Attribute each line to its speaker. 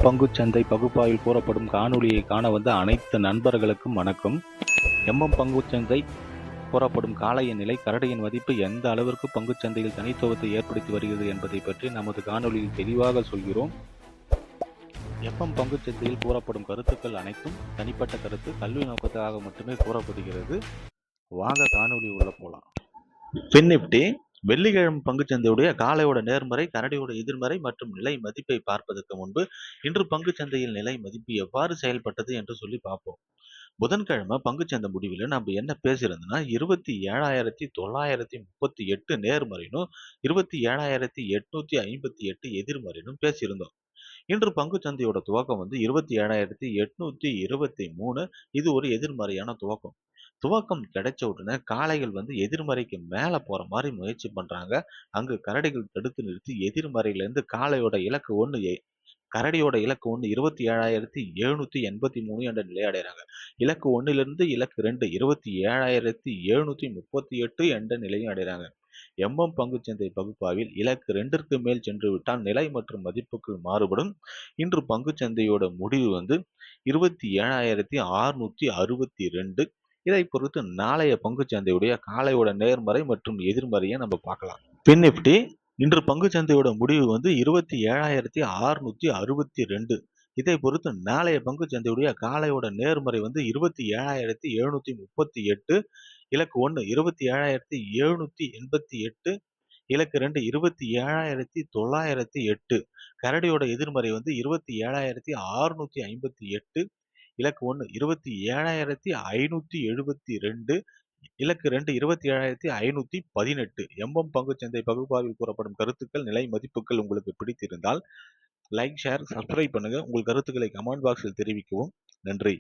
Speaker 1: பங்குச்சந்தை பகுப்பாய்வில் கூறப்படும் காணொளியை காண வந்த அனைத்து நண்பர்களுக்கும் வணக்கம். பங்குச்சந்தை கூறப்படும் காளைய நிலை கரடியின் மதிப்பு எந்த அளவிற்கு பங்குச்சந்தையில் தனித்துவத்தை ஏற்படுத்தி வருகிறது என்பதை பற்றி நமது காணொளியில் தெளிவாக சொல்கிறோம். பங்குச்சந்தையில் கூறப்படும் கருத்துக்கள் அனைத்தும் தனிப்பட்ட கருத்து, கல்வி நோக்கத்துக்காக மட்டுமே கூறப்படுகிறது. வாங்க காணொளி உள்ள போலாம். நிஃப்டி வெள்ளிக்கிழமை பங்குச்சந்தையுடைய காலையோட நேர்மறை, கரடியோட எதிர்மறை மற்றும் நிலை மதிப்பை பார்ப்பதற்கு முன்பு இன்று பங்குச்சந்தையில் நிலை மதிப்பு எவ்வாறு செயல்பட்டது என்று சொல்லி பார்ப்போம். புதன்கிழமை பங்குச்சந்தை முடிவில் நம்ம என்ன பேசியிருந்தோம்னா 27,938 நேர்மறைனும் 27,858 எதிர்மறைனும் பேசியிருந்தோம். இன்று பங்குச்சந்தையோட துவக்கம் 27,823. இது ஒரு எதிர்மறையான துவக்கம். துவக்கம் கிடைச்ச உடனே காளைகள் எதிர்மறைக்கு மேல போற மாதிரி முயற்சி பண்றாங்க. அங்கு கரடிகள் தடுத்து நிறுத்தி எதிர்மறையில இருந்து காளையோட இலக்கு 1 கரடியோட இலக்கு 27,783 என்ற நிலை அடைகிறாங்க. இலக்கு 1லிருந்து இலக்கு 2 27,738 என்ற நிலையும் அடைகிறாங்க. பங்குச்சந்தை பகுப்பாய்வில் இலக்கு 2ற்கு மேல் சென்று விட்டால் நிலை மற்றும் மதிப்புகள் மாறுபடும். இன்று பங்குச்சந்தையோட முடிவு 27,662. இதை பொறுத்து நாளைய பங்குச்சந்தையுடைய காலையோட நேர்மறை மற்றும் எதிர்மறையை நம்ம பார்க்கலாம். நிஃப்டி இன்று பங்குச்சந்தையோட முடிவு 27,662. இதை பொறுத்து நாளைய பங்குச்சந்தையுடைய காலையோட நேர்மறை 27,738. இலக்கு 1 27,788. இலக்கு 2 27,908. கரடியோட எதிர்மறை 27,658. இலக்கு 1 27,572. இலக்கு 2 27,518. பங்குச்சந்தை பகுப்பாய்வில் கூறப்படும் கருத்துக்கள், நிலை மதிப்புகள் உங்களுக்கு பிடித்திருந்தால் லைக், ஷேர், சப்ஸ்கிரைப் பண்ணுங்க. உங்கள் கருத்துக்களை கமெண்ட் பாக்ஸில் தெரிவிக்கவும். நன்றி.